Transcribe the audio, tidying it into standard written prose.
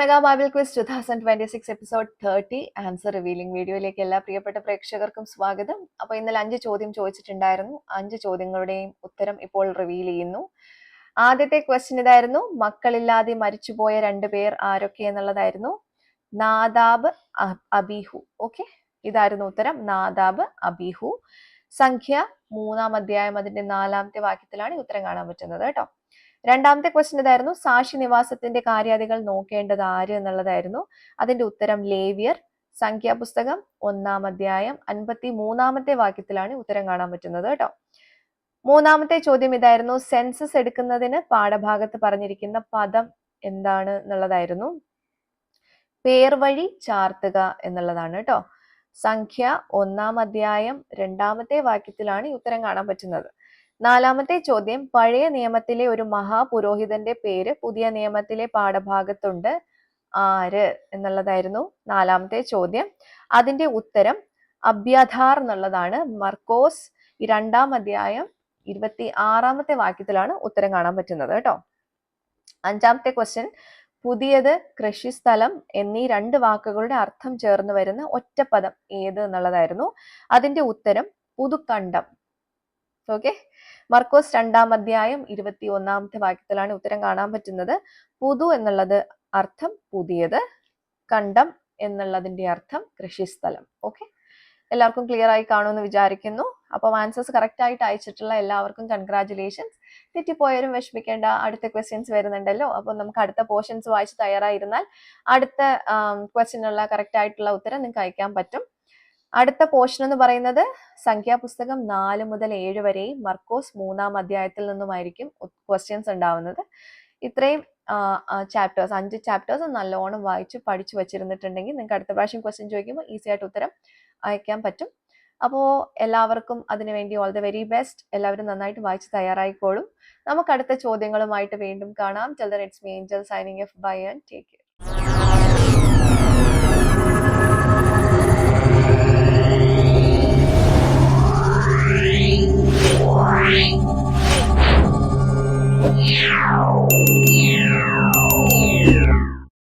Mega Bible quiz 2026 episode 30 answer revealing വീഡിയോയിലേക്ക് എല്ലാ പ്രിയപ്പെട്ട പ്രേക്ഷകർക്കും സ്വാഗതം. അപ്പോൾ ഇന്നലെ 5 ചോദ്യം ചോദിച്ചിട്ടുണ്ടായിരുന്നു. 5 ചോദ്യങ്ങളുടെയും ഉത്തരം ഇപ്പോൾ റിവീൽ ചെയ്യുന്നു. ആദ്യത്തെ ക്വസ്റ്റ്യൻ ഇതായിരുന്നു, മക്കളില്ലാതെ മരിച്ചുപോയ 2 പേർ ആരൊക്കെ എന്നുള്ളതായിരുന്നു. നാദാബ്, അബീഹു. ഓക്കെ, ഇതായിരുന്നു ഉത്തരം, നാദാബ്, അബീഹു. സംഖ്യ 3-ാം അധ്യായം അതിന്റെ 4-ാമത്തെ വാക്യത്തിലാണ് ഈ ഉത്തരം കാണാൻ പറ്റുന്നത് കേട്ടോ. രണ്ടാമത്തെ ക്വസ്റ്റ്യൻ ഇതായിരുന്നു, സാക്ഷി നിവാസത്തിന്റെ കാര്യാദികൾ നോക്കേണ്ടത് ആര് എന്നുള്ളതായിരുന്നു. അതിന്റെ ഉത്തരം ലേവ്യർ. സംഖ്യാപുസ്തകം 1-ാം അധ്യായം 53-ാമത്തെ വാക്യത്തിലാണ് ഉത്തരം കാണാൻ പറ്റുന്നത് കേട്ടോ. മൂന്നാമത്തെ ചോദ്യം ഇതായിരുന്നു, സെൻസസ് എടുക്കുന്നതിന് പാഠഭാഗത്ത് പറഞ്ഞിരിക്കുന്ന പദം എന്താണ് എന്നുള്ളതായിരുന്നു. പേർ വഴി ചാർത്തുക എന്നുള്ളതാണ് കേട്ടോ. സംഖ്യ 1-ാം അധ്യായം 2-ാമത്തെ വാക്യത്തിലാണ് ഈ ഉത്തരം കാണാൻ പറ്റുന്നത്. നാലാമത്തെ ചോദ്യം, പഴയ നിയമത്തിലെ ഒരു മഹാപുരോഹിതന്റെ പേര് പുതിയ നിയമത്തിലെ പാഠഭാഗത്തുണ്ട്, ആര് എന്നുള്ളതായിരുന്നു നാലാമത്തെ ചോദ്യം. അതിന്റെ ഉത്തരം അബ്യാഥാർ എന്നുള്ളതാണ്. മർക്കോസ് 2-ാം അധ്യായം 26-ാമത്തെ വാക്യത്തിലാണ് ഉത്തരം കാണാൻ പറ്റുന്നത് കേട്ടോ. അഞ്ചാമത്തെ ക്വസ്റ്റ്യൻ, പുതിയത്, കൃഷിസ്ഥലം എന്നീ 2 വാക്കുകളുടെ അർത്ഥം ചേർന്ന് വരുന്ന ഒറ്റപ്പദം ഏത് എന്നുള്ളതായിരുന്നു. അതിന്റെ ഉത്തരം പുതുക്കണ്ടം. ഓക്കെ, മർക്കോസ് 2-ാം അധ്യായം 21-ാമത്തെ വാക്യത്തിലാണ് ഉത്തരം കാണാൻ പറ്റുന്നത്. പുതു എന്നുള്ളത് അർത്ഥം പുതിയത്, കണ്ടം എന്നുള്ളതിന്റെ അർത്ഥം കൃഷിസ്ഥലം. ഓക്കെ, എല്ലാവർക്കും ക്ലിയർ ആയി കാണുമെന്ന് വിചാരിക്കുന്നു. അപ്പം ആൻസേഴ്സ് കറക്റ്റ് ആയിട്ട് അയച്ചിട്ടുള്ള എല്ലാവർക്കും കൺഗ്രാറ്റുലേഷൻസ്. തെറ്റിപ്പോയവരും വിഷമിക്കേണ്ട, അടുത്ത ക്വസ്റ്റ്യൻസ് വരുന്നുണ്ടല്ലോ. അപ്പം നമുക്ക് അടുത്ത പോർഷൻസ് വായിച്ച് തയ്യാറായിരുന്നാൽ അടുത്ത ക്വസ്റ്റ്യനുള്ള കറക്റ്റ് ആയിട്ടുള്ള ഉത്തരം നിങ്ങൾക്ക് അയക്കാൻ പറ്റും. അടുത്ത പോർഷൻ എന്ന് പറയുന്നത് സംഖ്യാപുസ്തകം 4 മുതൽ 7 വരെയും മർക്കോസ് 3-ാം അധ്യായത്തിൽ നിന്നുമായിരിക്കും ക്വസ്റ്റ്യൻസ് ഉണ്ടാവുന്നത്. ഇത്രയും ചാപ്റ്റേഴ്സ്, 5 ചാപ്റ്റേഴ്സ് നല്ലോണം വായിച്ച് പഠിച്ചു വെച്ചിരുന്നിട്ടുണ്ടെങ്കിൽ നിങ്ങൾക്ക് അടുത്ത പ്രാവശ്യം ക്വസ്റ്റ്യൻ ചോദിക്കുമ്പോൾ ഈസി ആയിട്ട് ഉത്തരം അയക്കാൻ പറ്റും. അപ്പോൾ എല്ലാവർക്കും അതിനുവേണ്ടി ഓൾ ദ വെരി ബെസ്റ്റ്. എല്ലാവരും നന്നായിട്ട് വായിച്ച് തയ്യാറായിക്കോളും. നമുക്ക് അടുത്ത ചോദ്യങ്ങളുമായിട്ട് വീണ്ടും കാണാം. Till then it's me Angel signing off. Bye and take care.